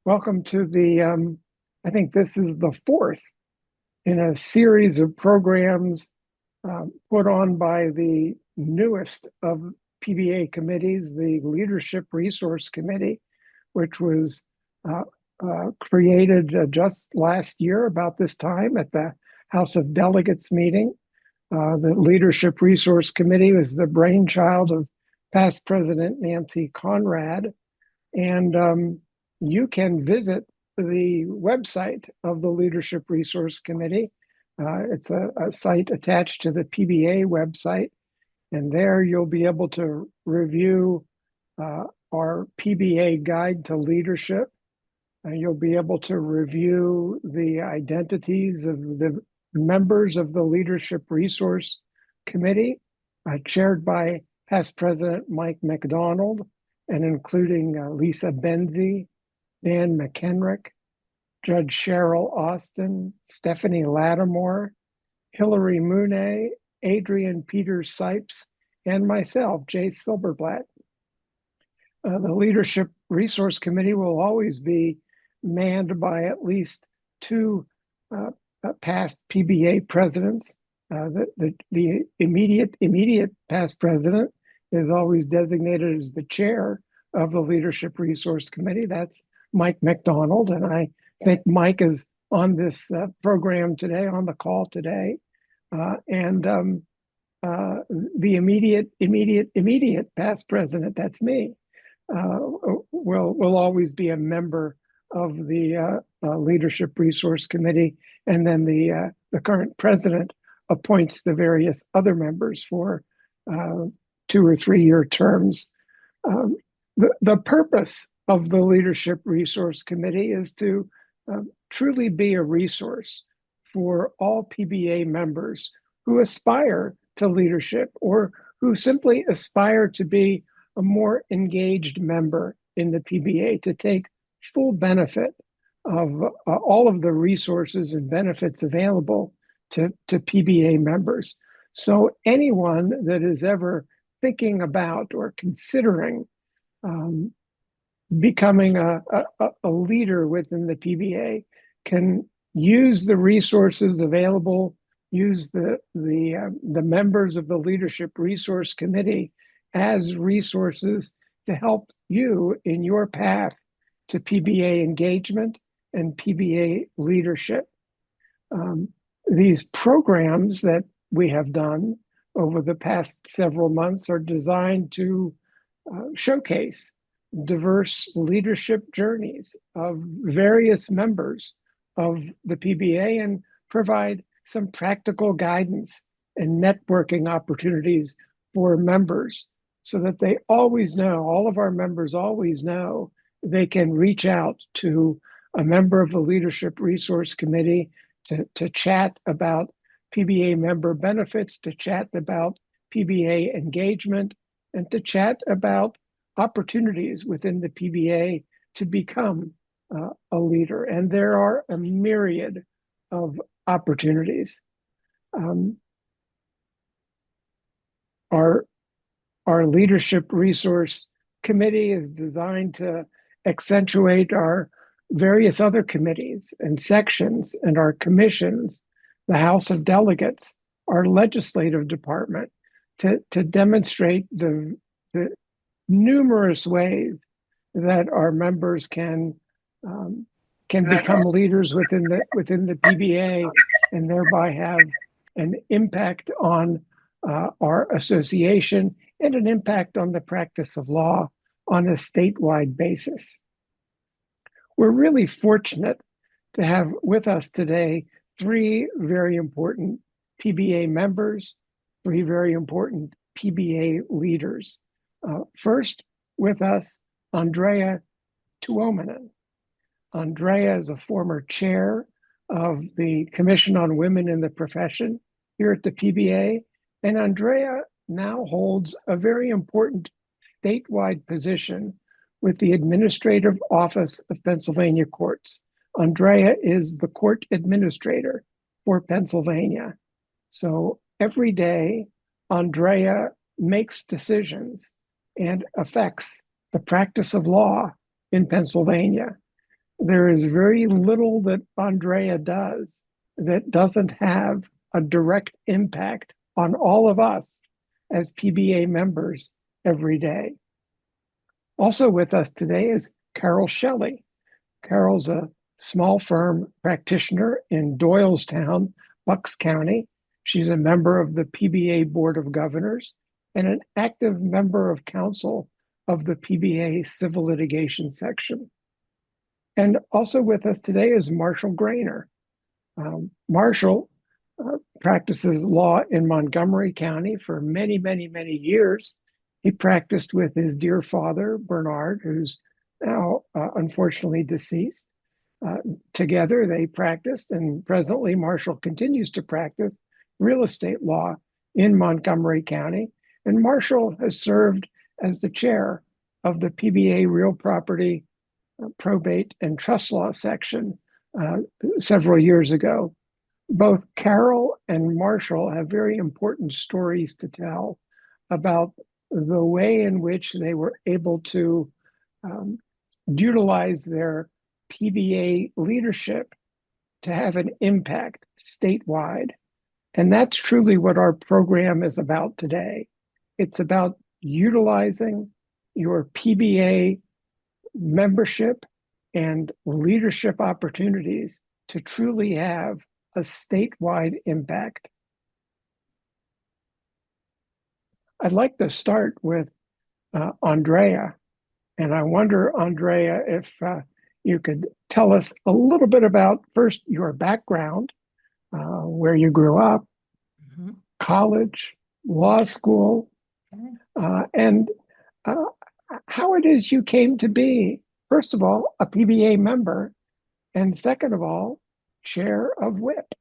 Welcome to I think this is the fourth in a series of programs put on by the newest of PBA committees, the Leadership Resource Committee, which was created just last year about this time at the House of Delegates meeting. The Leadership Resource Committee was the brainchild of past President Nancy Conrad, and you can visit the website of the Leadership Resource Committee. It's a site attached to the PBA website, and there you'll be able to review our PBA Guide to Leadership. You'll be able to review the identities of the members of the Leadership Resource Committee, chaired by past President Mike McDonald, and including Lisa Benzie, Dan McHenrick, Judge Cheryl Austin, Stephanie Lattimore, Hillary Mooney, Adrian Peters Sipes, and myself, Jay Silberblatt. The Leadership Resource Committee will always be manned by at least two past PBA presidents. The immediate past president is always designated as the chair of the Leadership Resource Committee. That's Mike McDonald, and I think Mike is on this program today, on the call today. The immediate past president, that's me, will always be a member of the Leadership Resource Committee, and then the current president appoints the various other members for 2 or 3 year terms. The purpose of the Leadership Resource Committee is to truly be a resource for all PBA members who aspire to leadership or who simply aspire to be a more engaged member in the PBA, to take full benefit of all of the resources and benefits available to PBA members. So anyone that is ever thinking about or considering becoming a leader within the PBA can use the resources available, use the members of the Leadership Resource Committee as resources to help you in your path to PBA engagement and PBA leadership. These programs that we have done over the past several months are designed to showcase diverse leadership journeys of various members of the PBA and provide some practical guidance and networking opportunities for members so that they always know, all of our members always know, they can reach out to a member of the Leadership Resource Committee to chat about PBA member benefits, to chat about PBA engagement, and to chat about opportunities within the PBA to become a leader. And there are a myriad of opportunities. Our Leadership Resource Committee is designed to accentuate our various other committees and sections and our commissions, the House of Delegates, our legislative department, to demonstrate the numerous ways that our members can become leaders within the PBA and thereby have an impact on our association and an impact on the practice of law on a statewide basis. We're really fortunate to have with us today 3 very important PBA members, 3 very important PBA leaders. First, with us, Andrea Toumine. Andrea is a former chair of the Commission on Women in the Profession here at the PBA, and Andrea now holds a very important statewide position with the Administrative Office of Pennsylvania Courts. Andrea is the court administrator for Pennsylvania. So every day, Andrea makes decisions and affects the practice of law in Pennsylvania. There is very little that Andrea does that doesn't have a direct impact on all of us as PBA members every day. Also with us today is Carol Shelly. Carol's a small firm practitioner in Doylestown, Bucks County. She's a member of the PBA Board of Governors and an active member of council of the PBA Civil Litigation Section. And also with us today is Marshal Granor. Marshall practices law in Montgomery County for many, many, many years. He practiced with his dear father, Bernard, who's now unfortunately deceased. Together, they practiced, and presently, Marshall continues to practice real estate law in Montgomery County. And Marshall has served as the chair of the PBA Real Property, Probate, and Trust Law section several years ago. Both Carol and Marshall have very important stories to tell about the way in which they were able to utilize their PBA leadership to have an impact statewide. And that's truly what our program is about today. It's about utilizing your PBA membership and leadership opportunities to truly have a statewide impact. I'd like to start with Andrea, and I wonder, Andrea, if you could tell us a little bit about first your background, where you grew up, college, law school, and how it is you came to be, first of all, a PBA member, and second of all, chair of WHIP.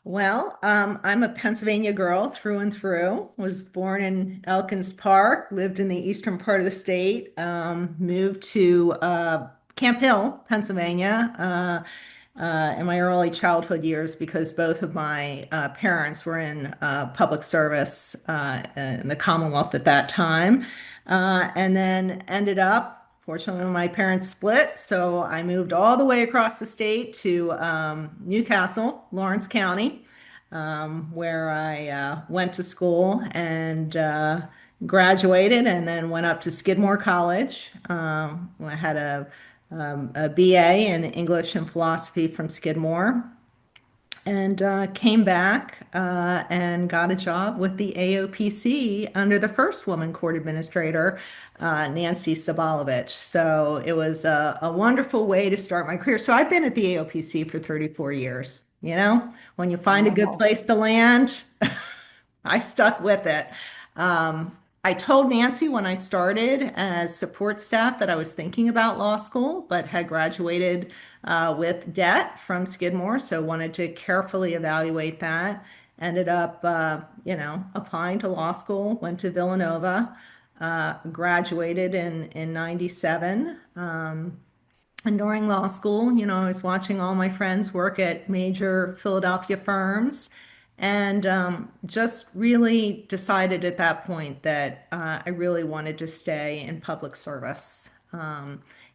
Well, I'm a Pennsylvania girl through and through. Was born in Elkins Park, lived in the eastern part of the state, moved to Camp Hill, Pennsylvania, in my early childhood years because both of my parents were in public service in the Commonwealth at that time, and then ended up. Fortunately, my parents split, so I moved all the way across the state to Newcastle, Lawrence County, where I went to school and graduated, and then went up to Skidmore College. I had a BA in English and philosophy from Skidmore, and came back and got a job with the AOPC under the first woman court administrator, Nancy Sabalovich. So it was a wonderful way to start my career. So I've been at the AOPC for 34 years. You know, when you find a good place to land, I stuck with it. I told Nancy when I started as support staff that I was thinking about law school, but had graduated with debt from Skidmore, so wanted to carefully evaluate that. Ended up, applying to law school, went to Villanova, graduated in 97. And during law school, I was watching all my friends work at major Philadelphia firms and just really decided at that point that I really wanted to stay in public service.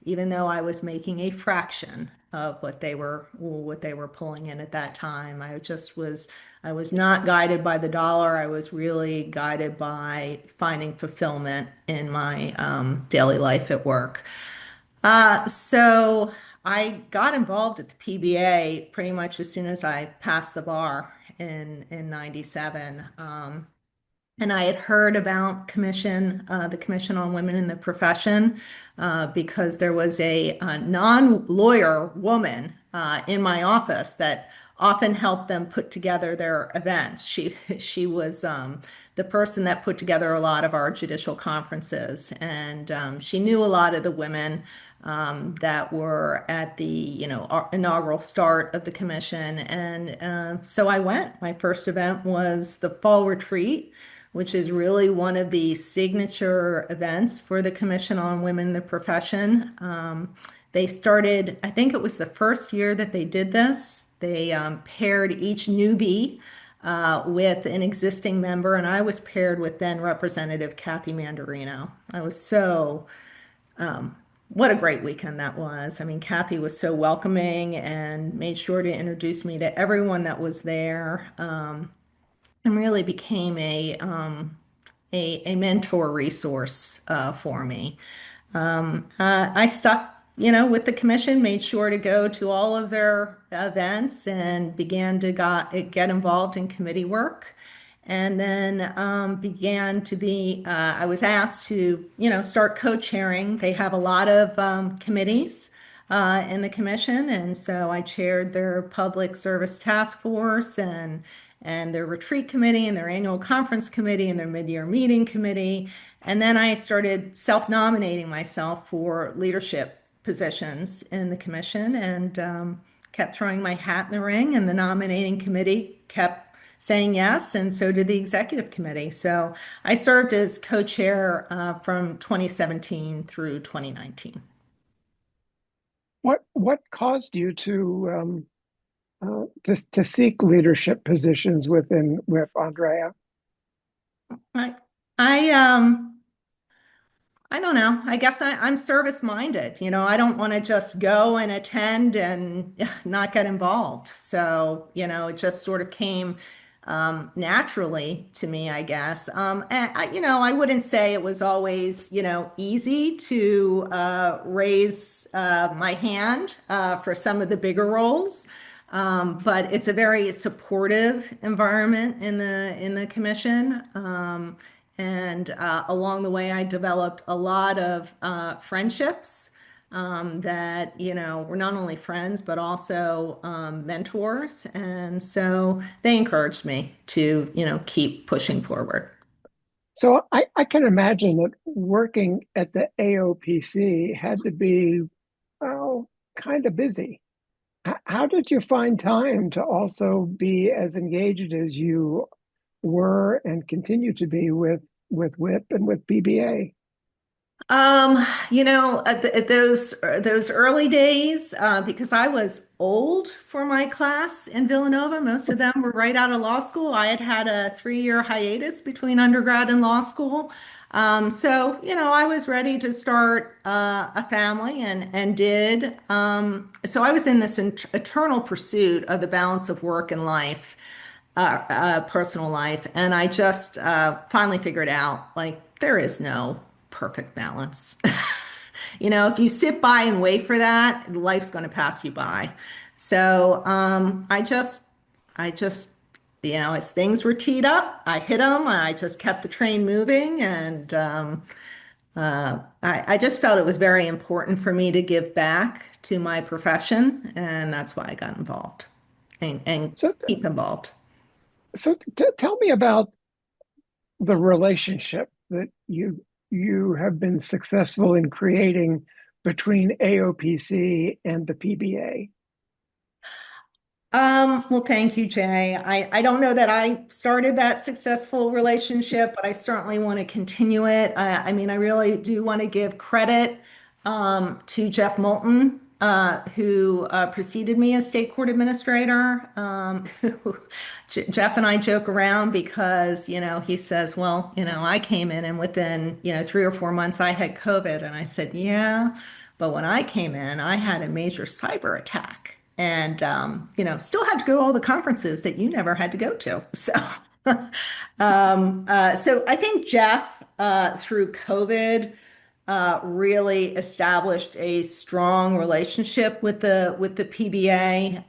Even though I was making a fraction of what they were pulling in at that time. I was not guided by the dollar. I was really guided by finding fulfillment in my daily life at work. So I got involved at the PBA pretty much as soon as I passed the bar in 97. And I had heard about the Commission on Women in the Profession, because there was a non-lawyer woman in my office that often helped them put together their events. She was the person that put together a lot of our judicial conferences, and she knew a lot of the women that were at the inaugural start of the commission, and so I went. My first event was the fall retreat, which is really one of the signature events for the Commission on Women in the Profession. They started, I think it was the first year that they did this. They paired each newbie with an existing member, and I was paired with then Representative Kathy Mandarino. I was so what a great weekend that was. I mean, Kathy was so welcoming and made sure to introduce me to everyone that was there, and really became a mentor resource for me. I stuck, with the commission, made sure to go to all of their events and began to get involved in committee work. And then began to be, I was asked to, start co-chairing. They have a lot of committees in the commission. And so I chaired their public service task force and their retreat committee and their annual conference committee and their mid-year meeting committee. And then I started self-nominating myself for leadership positions in the commission and kept throwing my hat in the ring. And the nominating committee kept saying yes, and so did the executive committee. So I served as co-chair from 2017 through 2019. What caused you to seek leadership positions with Andrea? I, I I don't know. I guess I'm service minded. I don't want to just go and attend and not get involved. So, it just sort of came naturally to me, I guess. And I wouldn't say it was always, easy to raise my hand for some of the bigger roles. But it's a very supportive environment in the commission. And along the way, I developed a lot of friendships that, were not only friends, but also mentors. And so they encouraged me to, keep pushing forward. So I can imagine that working at the AOPC had to be, oh, kind of busy. How did you find time to also be as engaged as you were and continue to be with WIP and with PBA? At those early days, because I was old for my class in Villanova, most of them were right out of law school. I had had a 3-year hiatus between undergrad and law school. So, I was ready to start a family and did. So I was in this eternal pursuit of the balance of work and life, personal life. And I just finally figured out like there is no perfect balance. If you sit by and wait for that, life's going to pass you by. So I just, as things were teed up, I hit them. I just kept the train moving, and I just felt it was very important for me to give back to my profession, and that's why I got involved and So, keep involved. tell me about the relationship that you have been successful in creating between AOPC and the PBA. Well, thank you, Jay. I don't know that I started that successful relationship, but I certainly want to continue it. I mean, I really do want to give credit to Jeff Moulton, who preceded me as state court administrator. Jeff and I joke around because, he says, well, I came in and within, 3 or 4 months I had COVID. And I said, yeah, but when I came in, I had a major cyber attack and, still had to go to all the conferences that you never had to go to. So, so I think Jeff, through COVID, really established a strong relationship with the PBA.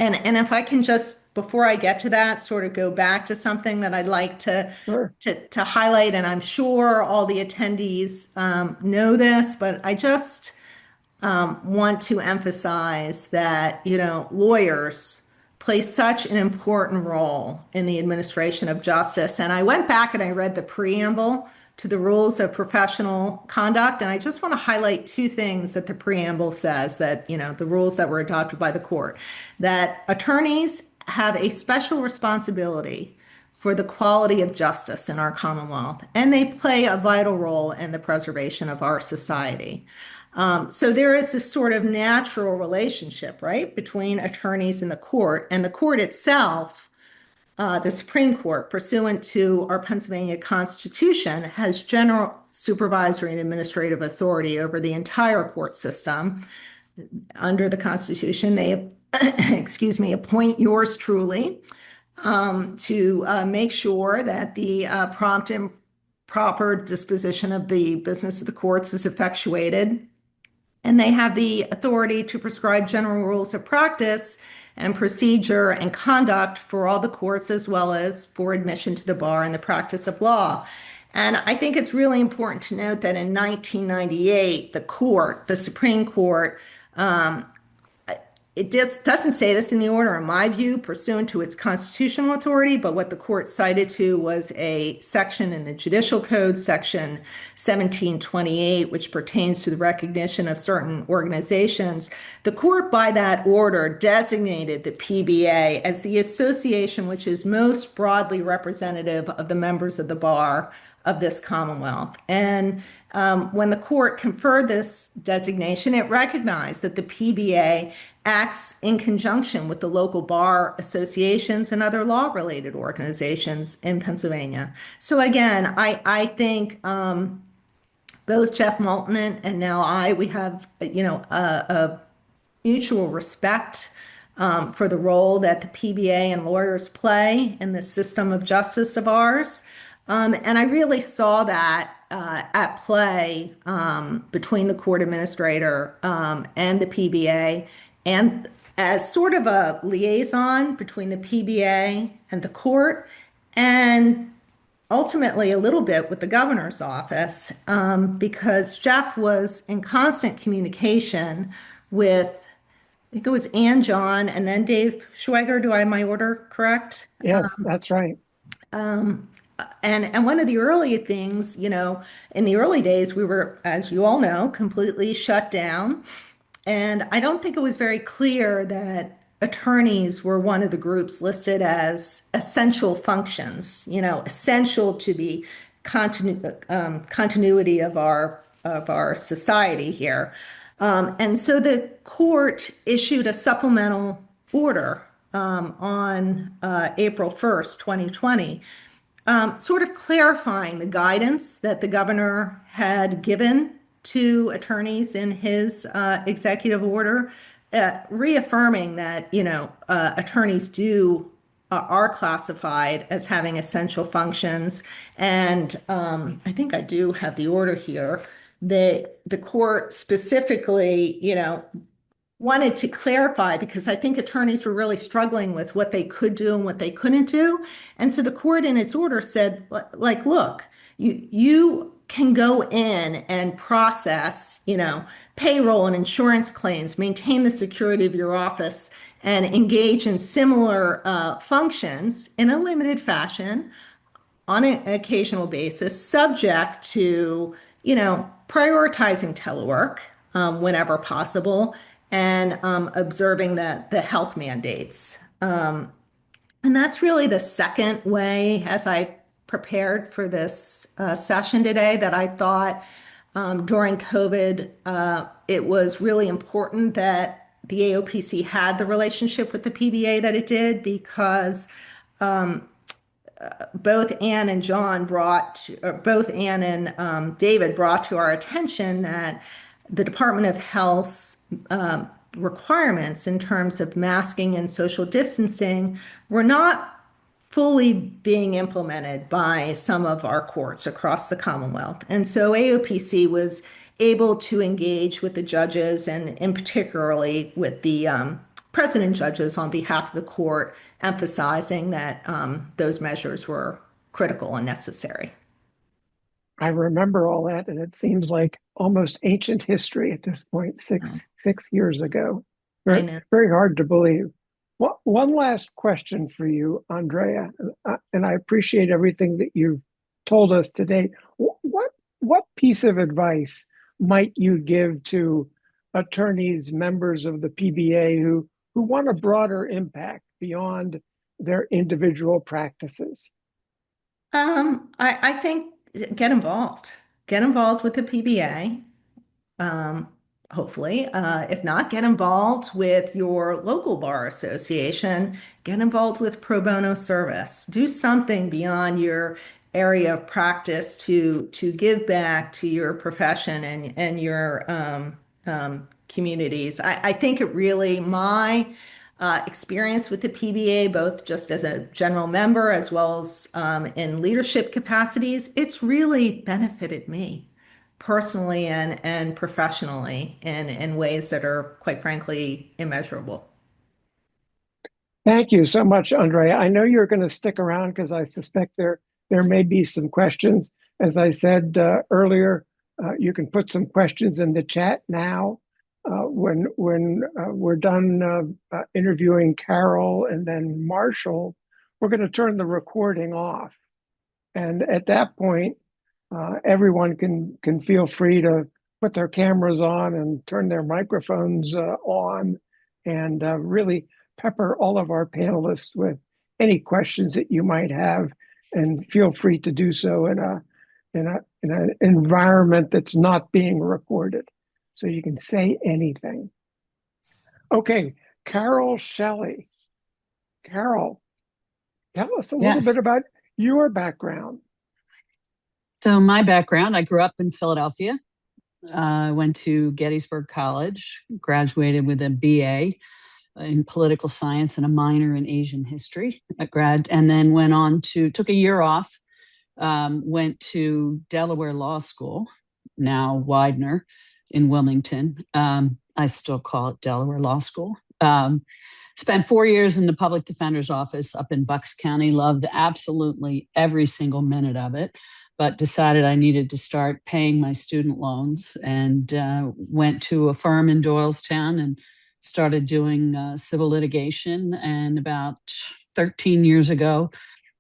And if I can just before I get to that, sort of go back to something that I'd like Sure. to highlight, and I'm sure all the attendees know this, but I just want to emphasize that, lawyers play such an important role in the administration of justice. And I went back and I read the preamble to the rules of professional conduct. And I just want to highlight two things that the preamble says that, the rules that were adopted by the court, that attorneys have a special responsibility for the quality of justice in our Commonwealth, and they play a vital role in the preservation of our society. So there is this sort of natural relationship, right, between attorneys and the court itself, the Supreme Court, pursuant to our Pennsylvania Constitution, has general supervisory and administrative authority over the entire court system. Under the Constitution, they, excuse me, appoint yours truly to make sure that the prompt and proper disposition of the business of the courts is effectuated. And they have the authority to prescribe general rules of practice and procedure and conduct for all the courts, as well as for admission to the bar and the practice of law. And I think it's really important to note that in 1998, the Supreme Court, it just doesn't say this in the order, in my view, pursuant to its constitutional authority, but what the court cited to was a section in the Judicial Code, Section 1728, which pertains to the recognition of certain organizations. The court, by that order, designated the PBA as the association which is most broadly representative of the members of the bar of this Commonwealth. And when the court conferred this designation, it recognized that the PBA acts in conjunction with the local bar associations and other law-related organizations in Pennsylvania. So again, I think both Jeff Moulton and now we have, a mutual respect for the role that the PBA and lawyers play in the system of justice of ours. And I really saw that at play between the court administrator and the PBA, and as sort of a liaison between the PBA and the court, and ultimately a little bit with the governor's office, because Jeff was in constant communication with, I think it was Ann John and then Dave Schweger. Do I have my order correct? Yes, that's right. And one of the early things, in the early days, we were, as you all know, completely shut down. And I don't think it was very clear that attorneys were one of the groups listed as essential functions, essential to the continuity of our society here. And so the court issued a supplemental order on April 1st, 2020, sort of clarifying the guidance that the governor had given to attorneys in his executive order, reaffirming that, attorneys are classified as having essential functions. And I think I do have the order here. The court specifically, wanted to clarify, because I think attorneys were really struggling with what they could do and what they couldn't do. And so the court in its order said, look, you can go in and process, payroll and insurance claims, maintain the security of your office, and engage in similar functions in a limited fashion on an occasional basis, subject to, prioritizing telework whenever possible, and observing the health mandates. And that's really the second way, as I prepared for this session today, that I thought during COVID, it was really important that the AOPC had the relationship with the PBA that it did, because both Ann and David brought to our attention that the Department of Health's requirements in terms of masking and social distancing were not fully being implemented by some of our courts across the Commonwealth. And so AOPC was able to engage with the judges, and in particularly with the president judges on behalf of the court, emphasizing that those measures were critical and necessary. I remember all that, and it seems like almost ancient history at this point, six years ago. I know. Very hard to believe. One last question for you, Andrea, and I appreciate everything that you've told us today. What piece of advice might you give to attorneys, members of the PBA who want a broader impact beyond their individual practices? I think get involved. Get involved with the PBA. Hopefully, if not, get involved with your local bar association. Get involved with pro bono service. Do something beyond your area of practice to give back to your profession and your communities. I think it really, my experience with the PBA, both just as a general member as well as in leadership capacities, it's really benefited me personally and professionally in ways that are, quite frankly, immeasurable. Thank you so much, Andrea. I know you're going to stick around because I suspect there may be some questions. As I said earlier, you can put some questions in the chat now. When we're done interviewing Carol and then Marshall, we're going to turn the recording off, and at that point, everyone can feel free to put their cameras on and turn their microphones on, and really pepper all of our panelists with any questions that you might have, and feel free to do so in an environment that's not being recorded, so you can say anything. Okay, Carol Shelly. Carol, tell us a little bit about your background. So my background, I grew up in Philadelphia. I went to Gettysburg College, graduated with a BA in political science and a minor in Asian history at grad, and then went on to, took a year off, went to Delaware Law School, now Widener in Wilmington. I still call it Delaware Law School. Spent 4 years in the public defender's office up in Bucks County, loved absolutely every single minute of it, but decided I needed to start paying my student loans, and went to a firm in Doylestown and started doing civil litigation. And about 13 years ago,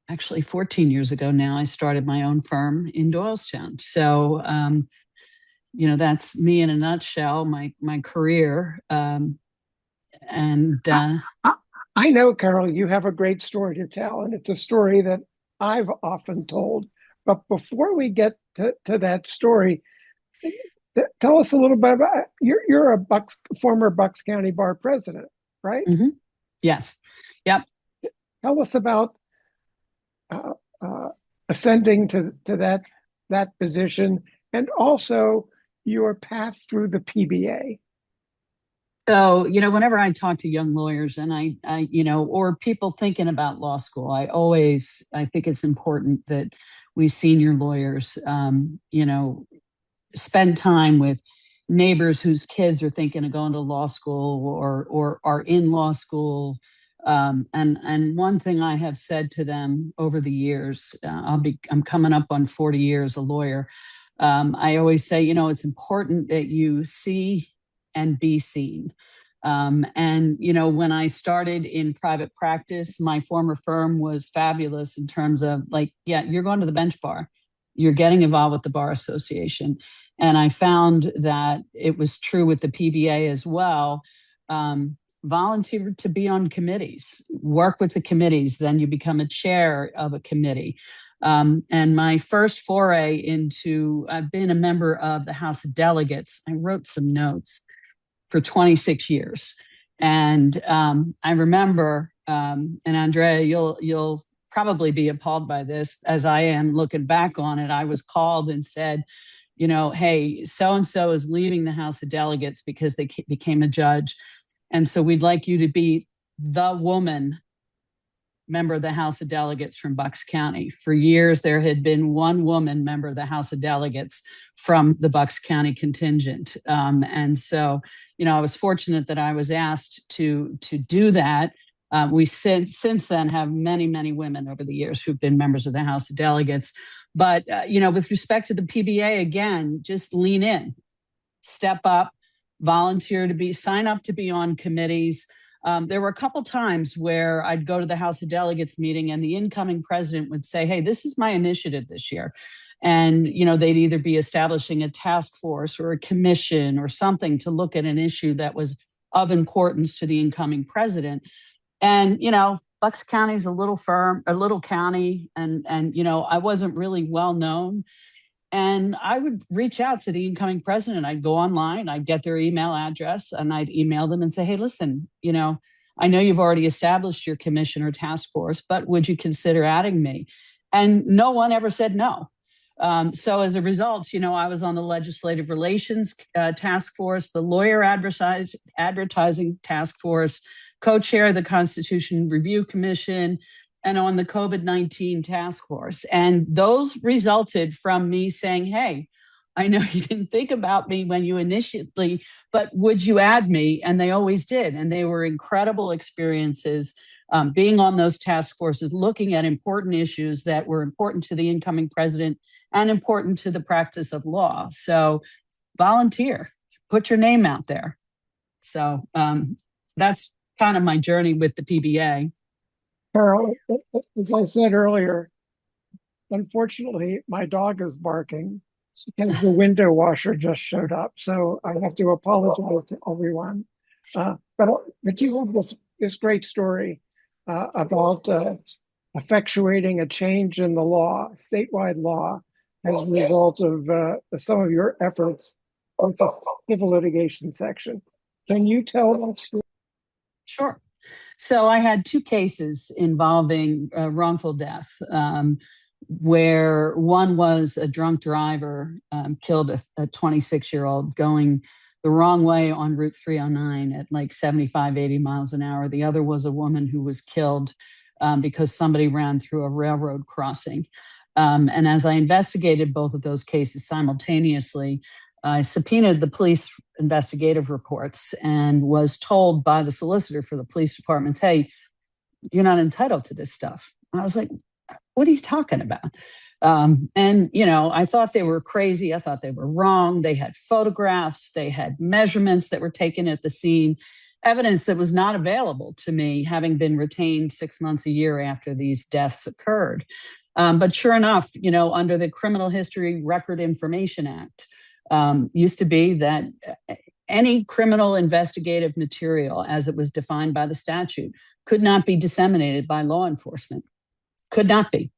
actually 14 years ago now, I started my own firm in Doylestown. So, that's me in a nutshell, my career. I know, Carol, you have a great story to tell, and it's a story that I've often told. But before we get to that story, tell us a little bit about, you're a former Bucks County Bar president, right? Mm-hmm. Yes. Yep. Tell us about ascending to that position, and also your path through the PBA. So, whenever I talk to young lawyers and I or people thinking about law school, I think it's important that we senior lawyers, spend time with neighbors whose kids are thinking of going to law school or are in law school. And one thing I have said to them over the years, I'm coming up on 40 years a lawyer. I always say, it's important that you see and be seen. When I started in private practice, my former firm was fabulous in terms of you're going to the bench bar, you're getting involved with the Bar Association. And I found that it was true with the PBA as well. Volunteer to be on committees, work with the committees, then you become a chair of a committee. And my first foray into, I've been a member of the House of Delegates. I wrote some notes for 26 years. And I remember, and Andrea, you'll probably be appalled by this, as I am looking back on it. I was called and said, hey, so-and-so is leaving the House of Delegates because they became a judge. And so we'd like you to be the woman member of the House of Delegates from Bucks County. For years, there had been one woman member of the House of Delegates from the Bucks County contingent. And so, I was fortunate that I was asked to do that. We since then have many, many women over the years who've been members of the House of Delegates. But, with respect to the PBA, again, just lean in, step up, volunteer sign up to be on committees. There were a couple times where I'd go to the House of Delegates meeting and the incoming president would say, hey, this is my initiative this year. And, they'd either be establishing a task force or a commission or something to look at an issue that was of importance to the incoming president. And, Bucks County is a little county, and I wasn't really well known. And I would reach out to the incoming president. I'd go online, I'd get their email address, and I'd email them and say, hey, listen, I know you've already established your commission or task force, but would you consider adding me? And no one ever said no. So as a result, I was on the Legislative Relations Task Force, the Lawyer Advertising Task Force, co-chair of the Constitution Review Commission, and on the COVID-19 Task Force. And those resulted from me saying, hey, I know you didn't think about me when you initially, but would you add me? And they always did. And they were incredible experiences. Being on those task forces, looking at important issues that were important to the incoming president and important to the practice of law. So volunteer, put your name out there. So that's kind of my journey with the PBA. Carol, as I said earlier, unfortunately, my dog is barking because the window washer just showed up. So I have to apologize to everyone. But you have this great story about effectuating a change in the law, statewide law, as a result of some of your efforts with the civil litigation section. Can you tell that story? Sure. So I had two cases involving wrongful death, where one was a drunk driver killed a 26-year-old going the wrong way on Route 309 at like 75, 80 miles an hour. The other was a woman who was killed because somebody ran through a railroad crossing. And as I investigated both of those cases simultaneously, I subpoenaed the police investigative reports and was told by the solicitor for the police departments, hey, you're not entitled to this stuff. I was like, what are you talking about? And, I thought they were crazy. I thought they were wrong. They had photographs. They had measurements that were taken at the scene, evidence that was not available to me, having been retained 6 months, a year after these deaths occurred. But sure enough, under the Criminal History Record Information Act, used to be that any criminal investigative material, as it was defined by the statute, could not be disseminated by law enforcement. Could not be.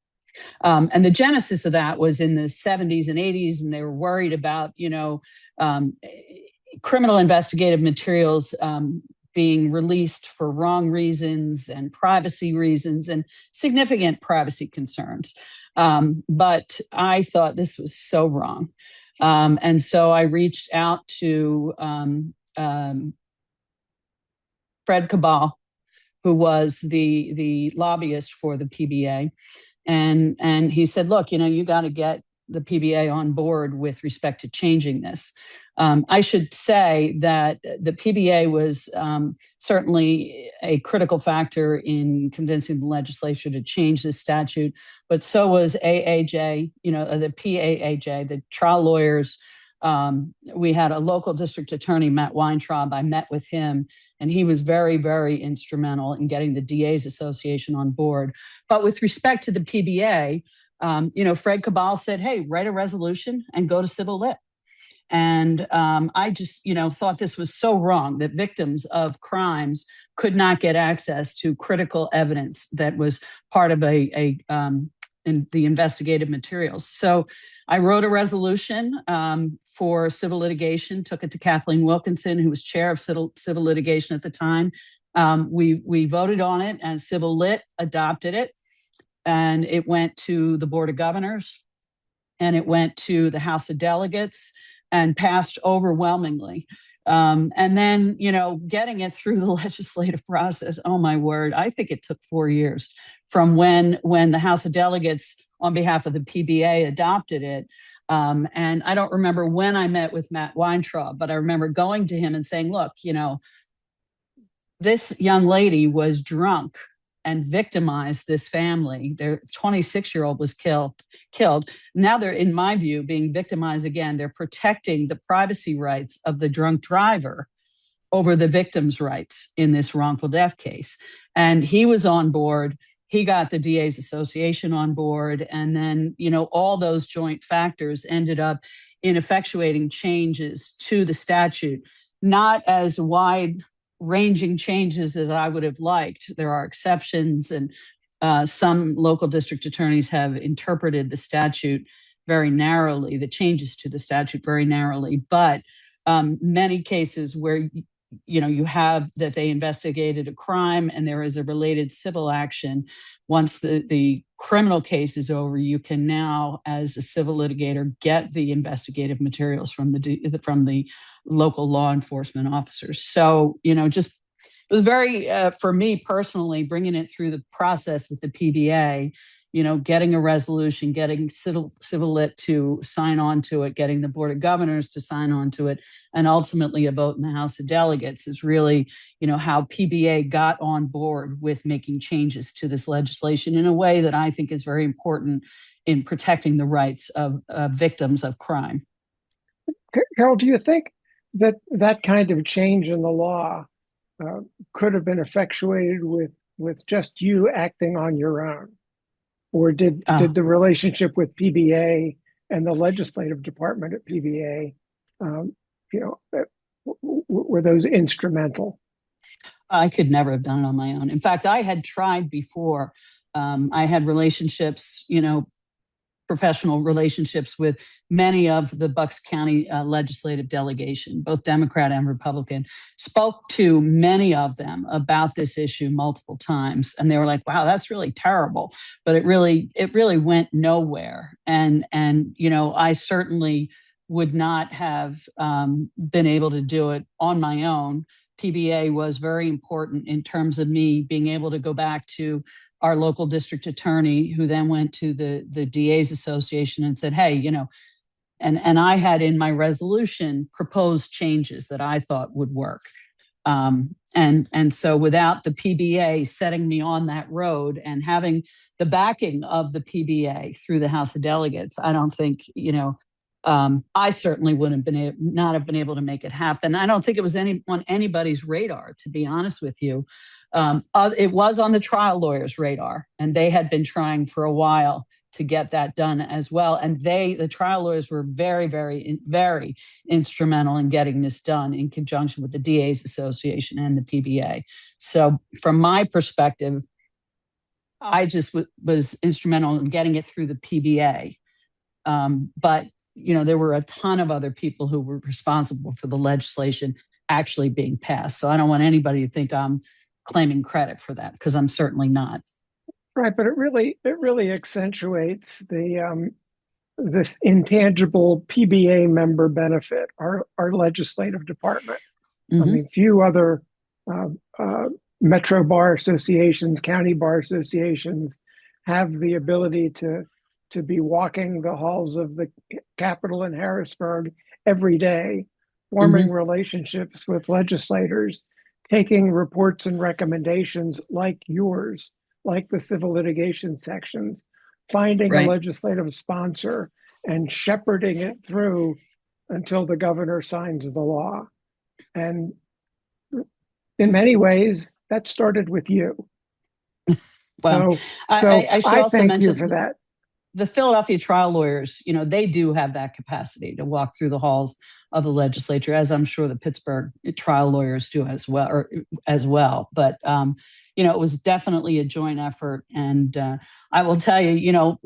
And the genesis of that was in the 70s and 80s, and they were worried about, criminal investigative materials being released for wrong reasons and privacy reasons and significant privacy concerns. But I thought this was so wrong. And so I reached out to Fred Cabal, who was the lobbyist for the PBA. And he said, look, you got to get the PBA on board with respect to changing this. I should say that the PBA was certainly a critical factor in convincing the legislature to change this statute, but so was AAJ, the PAAJ, the trial lawyers. We had a local district attorney, Matt Weintraub. I met with him, and he was very, very instrumental in getting the DA's Association on board. But with respect to the PBA, Fred Cabal said, hey, write a resolution and go to civil lit. And I just, thought this was so wrong that victims of crimes could not get access to critical evidence that was part of in the investigative materials. So I wrote a resolution for civil litigation, took it to Kathleen Wilkinson, who was chair of civil litigation at the time. We voted on it, and Civil Lit adopted it, and it went to the Board of Governors, and it went to the House of Delegates, and passed overwhelmingly. And then, getting it through the legislative process, oh my word, I think it took 4 years from when the House of Delegates on behalf of the PBA adopted it. And I don't remember when I met with Matt Weintraub, but I remember going to him and saying, look, this young lady was drunk and victimized this family. Their 26-year-old was killed. Now they're, in my view, being victimized again. They're protecting the privacy rights of the drunk driver over the victim's rights in this wrongful death case. And he was on board. He got the DA's Association on board. And then, all those joint factors ended up in effectuating changes to the statute, not as wide-ranging changes as I would have liked. There are exceptions, and some local district attorneys have interpreted the statute very narrowly, the changes to the statute very narrowly. But many cases where you have that they investigated a crime and there is a related civil action. Once the criminal case is over, you can now, as a civil litigator, get the investigative materials from the local law enforcement officers. So, just it was very, for me personally, bringing it through the process with the PBA, getting a resolution, getting civil lit to sign on to it, getting the Board of Governors to sign on to it, and ultimately a vote in the House of Delegates is really, how PBA got on board with making changes to this legislation in a way that I think is very important in protecting the rights of victims of crime. Carol, do you think that that kind of change in the law could have been effectuated with just you acting on your own? Or did the relationship with PBA and the legislative department at PBA, were those instrumental? I could never have done it on my own. In fact, I had tried before. I had relationships, professional relationships with many of the Bucks County legislative delegation, both Democrat and Republican, spoke to many of them about this issue multiple times. And they were like, wow, that's really terrible. But it really went nowhere. And I certainly would not have been able to do it on my own. PBA was very important in terms of me being able to go back to our local district attorney, who then went to the DA's Association and said, hey, and I had in my resolution proposed changes that I thought would work. And so without the PBA setting me on that road and having the backing of the PBA through the House of Delegates, I don't think, I certainly wouldn't not have been able to make it happen. I don't think it was on anybody's radar, to be honest with you. It was on the trial lawyers' radar, and they had been trying for a while to get that done as well. And the trial lawyers were very, very, very instrumental in getting this done in conjunction with the DA's Association and the PBA. So from my perspective, I just was instrumental in getting it through the PBA. But there were a ton of other people who were responsible for the legislation actually being passed. So I don't want anybody to think I'm claiming credit for that, because I'm certainly not. Right, but it really accentuates this intangible PBA member benefit, our legislative department. Mm-hmm. I mean, few other metro bar associations, county bar associations have the ability to be walking the halls of the Capitol in Harrisburg every day, forming mm-hmm. relationships with legislators, taking reports and recommendations like yours, like the civil litigation sections, finding right. a legislative sponsor and shepherding it through until the governor signs the law. And in many ways, that started with you. Well, so I thank you for that. The Philadelphia trial lawyers, they do have that capacity to walk through the halls of the legislature, as I'm sure the Pittsburgh trial lawyers do as well. But, it was definitely a joint effort. And I will tell you,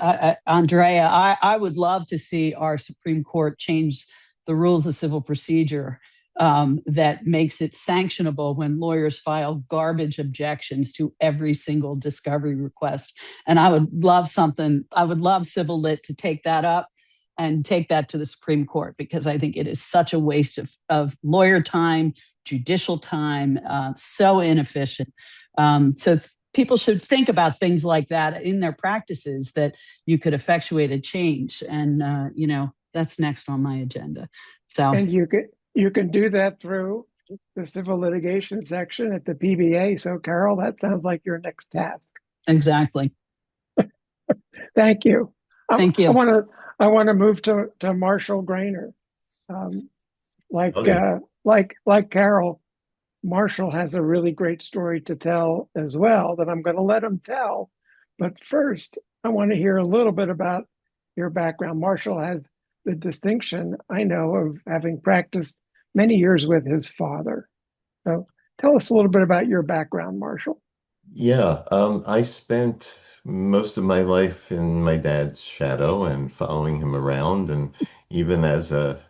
Andrea, I would love to see our Supreme Court change the rules of civil procedure that makes it sanctionable when lawyers file garbage objections to every single discovery request. And I would love Civil Lit to take that up and take that to the Supreme Court, because I think it is such a waste of lawyer time, judicial time, so inefficient. So people should think about things like that in their practices, that you could effectuate a change. And, that's next on my agenda. So, and you can do that through the civil litigation section at the PBA. So, Carol, that sounds like your next task. Exactly. Thank you. Thank you. I want to move to Marshal Granor. Like Carol, Marshal has a really great story to tell as well that I'm going to let him tell. But first, I want to hear a little bit about your background. Marshal has the distinction, I know, of having practiced many years with his father. So tell us a little bit about your background, Marshal. Yeah, I spent most of my life in my dad's shadow and following him around. And even as a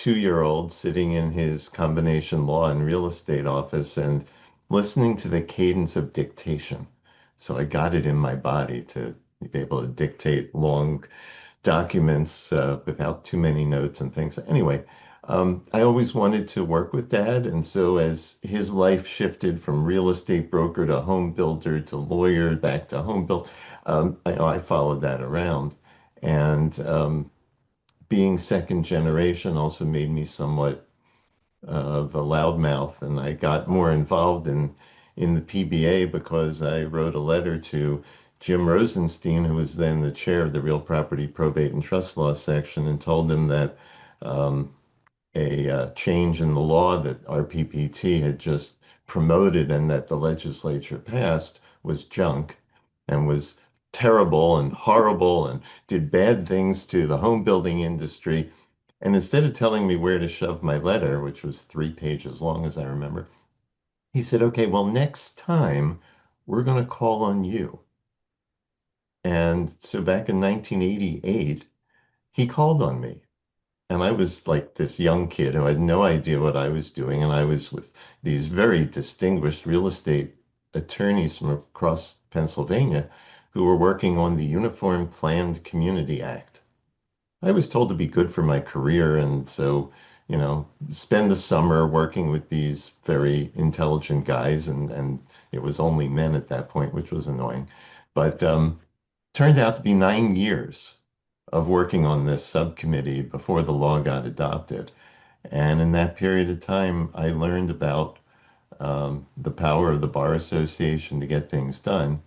2-year-old sitting in his combination law and real estate office and listening to the cadence of dictation. So I got it in my body to be able to dictate long documents without too many notes and things. Anyway, I always wanted to work with Dad, and so as his life shifted from real estate broker to home builder to lawyer back to home build, I followed that around. And being second generation also made me somewhat of a loudmouth, and I got more involved in the PBA because I wrote a letter to Jim Rosenstein, who was then the chair of the Real Property Probate and Trust Law section, and told him that a change in the law that RPPT had just promoted and that the legislature passed was junk and was terrible and horrible and did bad things to the home building industry. And instead of telling me where to shove my letter, which was 3 pages long, as I remember, he said, okay, well, next time we're going to call on you. And so back in 1988, he called on me. And I was like this young kid who had no idea what I was doing. And I was with these very distinguished real estate attorneys from across Pennsylvania who were working on the Uniform Planned Community Act. I was told to be good for my career. And so, spend the summer working with these very intelligent guys. And it was only men at that point, which was annoying. But turned out to be 9 years of working on this subcommittee before the law got adopted. And in that period of time, I learned about the power of the Bar Association to get things done.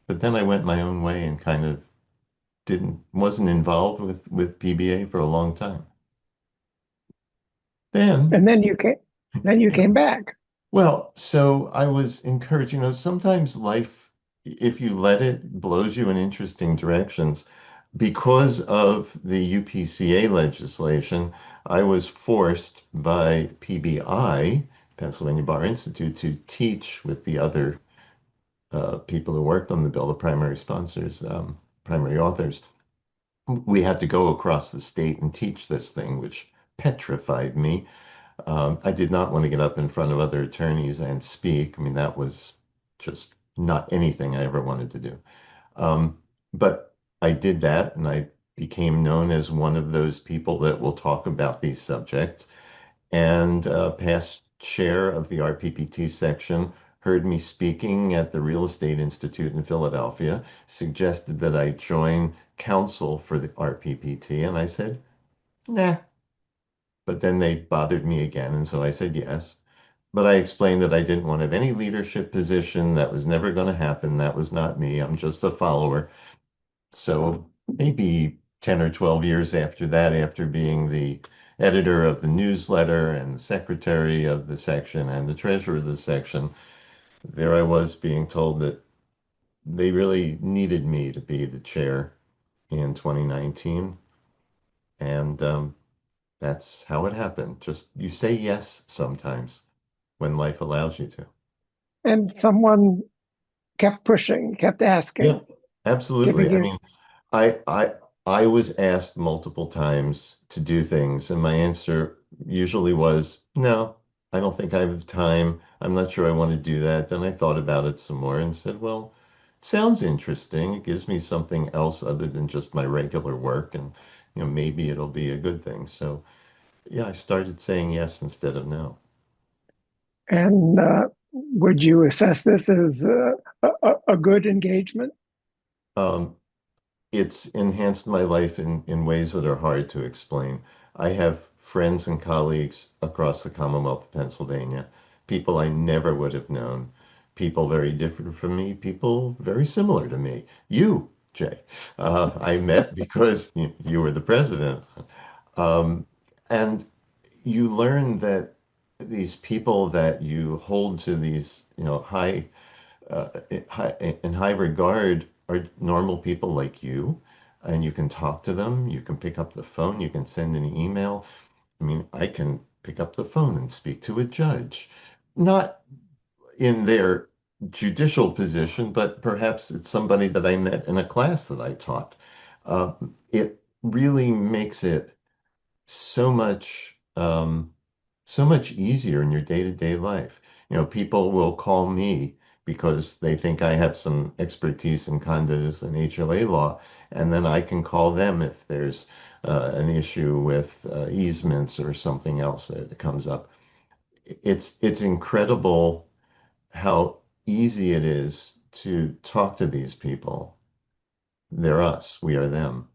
But then I went my own way and kind of wasn't involved with PBA for a long time. Then, And then you came back. well, so I was encouraged, sometimes life, if you let it, blows you in interesting directions. Because of the UPCA legislation, I was forced by PBI, Pennsylvania Bar Institute, to teach with the other people who worked on the bill, the primary sponsors, primary authors. We had to go across the state and teach this thing, which petrified me. I did not want to get up in front of other attorneys and speak. I mean, that was just not anything I ever wanted to do. But I did that, and I became known as one of those people that will talk about these subjects. And past chair of the RPPT section heard me speaking at the Real Estate Institute in Philadelphia, suggested that I join counsel for the RPPT, and I said, nah. But then they bothered me again, and so I said yes. But I explained that I didn't want to have any leadership position. That was never going to happen. That was not me. I'm just a follower. So maybe 10 or 12 years after that, after being the editor of the newsletter and the secretary of the section and the treasurer of the section, there I was being told that they really needed me to be the chair in 2019. And that's how it happened. Just you say yes sometimes when life allows you to. And someone kept pushing, kept Yeah, asking, giving absolutely. I you, mean, I I I was asked multiple times to do things, and my answer usually was, no, I don't think I have the time. I'm not sure I want to do that. Then I thought about it some more and said, well, it sounds interesting. It gives me something else other than just my regular work, and maybe it'll be a good thing. So yeah, I started saying yes instead of no. and would you assess this as a good engagement? Um, it's enhanced my life in ways that are hard to explain. I have friends and colleagues across the Commonwealth of Pennsylvania, people I never would have known, people very different from me, people very similar to me. You, Jay, I met because you were the president. Um, and you learn that these people that you hold to these, in high regard are normal people like you, and you can talk to them, you can pick up the phone, you can send an email. I mean, I can pick up the phone and speak to a judge, not in their judicial position, but perhaps it's somebody that I met in a class that I taught. It really makes it so much um, so much easier in your day-to-day life. People will call me because they think I have some expertise in condos and HOA law, and then I can call them if there's an issue with easements or something else that comes up. It's incredible how easy it is to talk to these people. They're us, we are them.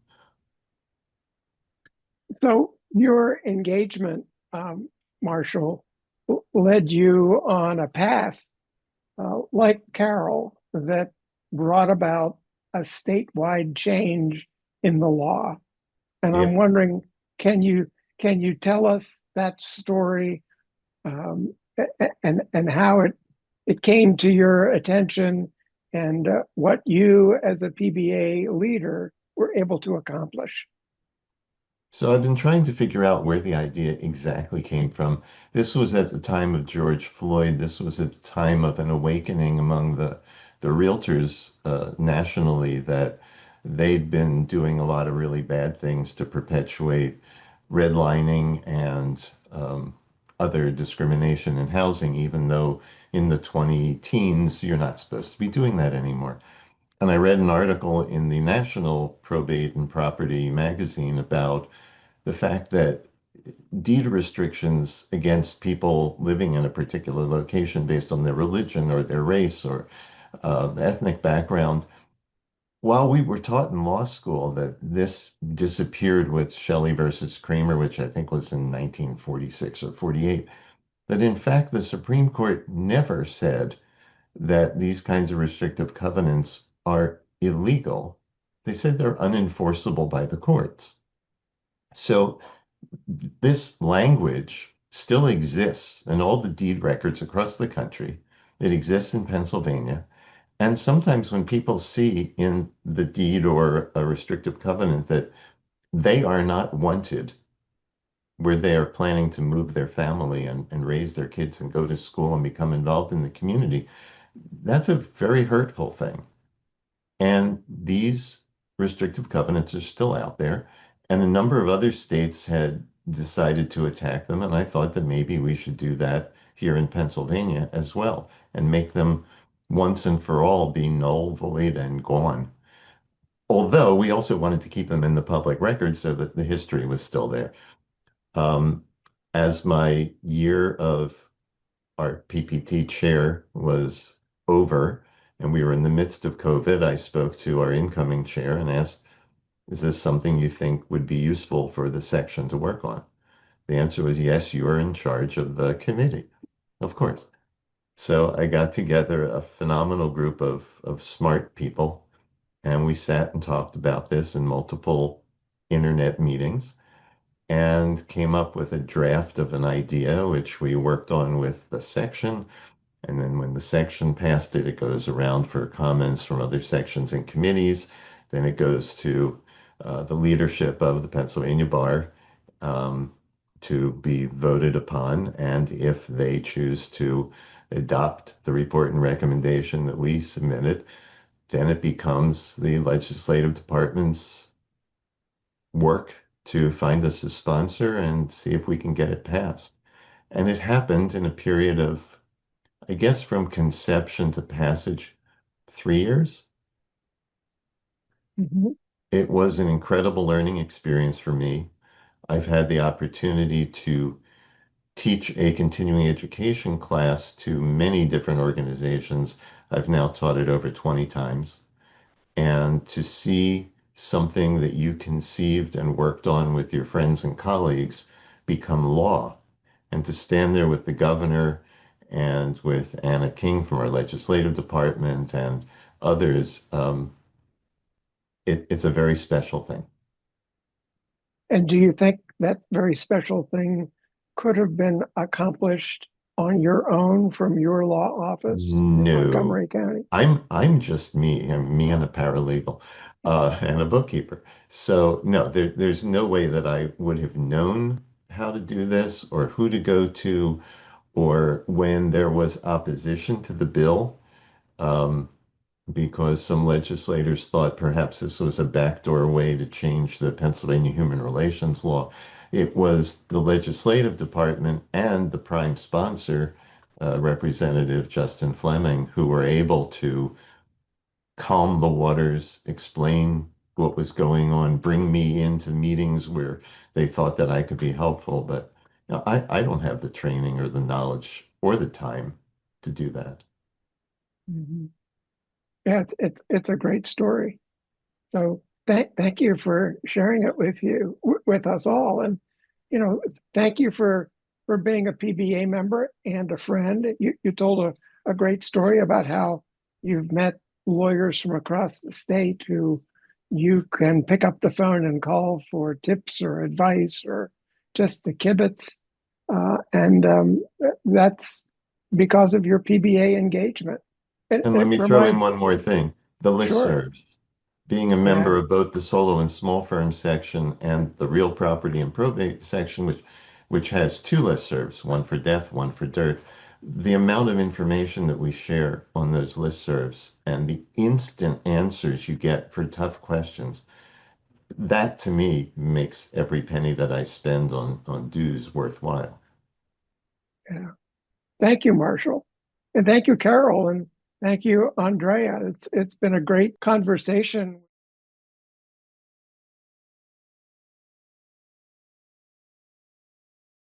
So your engagement, Marshall, led you on a path like Carol that brought about a statewide change in the law. And Yeah. I'm wondering, can you tell us that story, and how it came to your attention, and what you as a PBA leader were able to accomplish? So I've been trying to figure out where the idea exactly came from. This was at the time of George Floyd. This was at the time of an awakening among the realtors nationally that they'd been doing a lot of really bad things to perpetuate redlining and other discrimination in housing, even though in the 20 teens you're not supposed to be doing that anymore. And I read an article in the National Probate and Property magazine about the fact that deed restrictions against people living in a particular location based on their religion or their race or ethnic background, while we were taught in law school that this disappeared with Shelley versus Kramer, which I think was in 1946 or 48, that in fact the Supreme Court never said that these kinds of restrictive covenants are illegal. They said they're unenforceable by the courts. So this language still exists in all the deed records across the country. It exists in Pennsylvania. And sometimes when people see in the deed or a restrictive covenant that they are not wanted, where they are planning to move their family and raise their kids and go to school and become involved in the community, that's a very hurtful thing. And these restrictive covenants are still out there. And a number of other states had decided to attack them. And I thought that maybe we should do that here in Pennsylvania as well and make them once and for all be null, void, and gone. Although we also wanted to keep them in the public record so that the history was still there. Um, as my year of our PPT chair was over and we were in the midst of COVID, I spoke to our incoming chair and asked, is this something you think would be useful for the section to work on? The answer was yes, you are in charge of the committee. Of course. So I got together a phenomenal group of smart people, and we sat and talked about this in multiple internet meetings and came up with a draft of an idea, which we worked on with the section. And then when the section passed it, it goes around for comments from other sections and committees. Then it goes to the leadership of the Pennsylvania Bar um, to be voted upon. And if they choose to adopt the report and recommendation that we submitted, then it becomes the legislative department's work to find us a sponsor and see if we can get it passed. And it happened in a period of, I guess, from conception to passage, 3 years. Mhm. It was an incredible learning experience for me. I've had the opportunity to teach a continuing education class to many different organizations. I've now taught it over 20 times. And to see something that you conceived and worked on with your friends and colleagues become law, and to stand there with the governor and with Anna King from our legislative department and others, it's a very special thing. And do you think that very special thing could have been accomplished on your own from your law office in No, Montgomery County? I'm just me. I'm me and a paralegal and a bookkeeper. So no, there's no way that I would have known how to do this or who to go to, or when there was opposition to the bill. Um, because some legislators thought perhaps this was a backdoor way to change the Pennsylvania human relations law. It was the legislative department and the prime sponsor, Representative Justin Fleming, who were able to calm the waters, explain what was going on, bring me into meetings where they thought that I could be helpful. But I don't have the training or the knowledge or the time to do that. Mhm. Yeah, it's a great story. So thank you for sharing it with us all, and thank you for being a PBA member and a friend. You told a great story about how you've met lawyers from across the state who you can pick up the phone and call for tips or advice or just the kibitz, and that's because of your PBA engagement. And let It me throw in reminds one more thing. The Sure. listservs. Being a Yeah. member of both the solo and small firm section and the real property and probate section, which has two listservs, one for death, one for dirt, the amount of information that we share on those listservs and the instant answers you get for tough questions, that to me makes every penny that I spend on dues worthwhile. Yeah. Thank you, Marshall. And thank you, Carol. And thank you, Andrea. It's been a great conversation.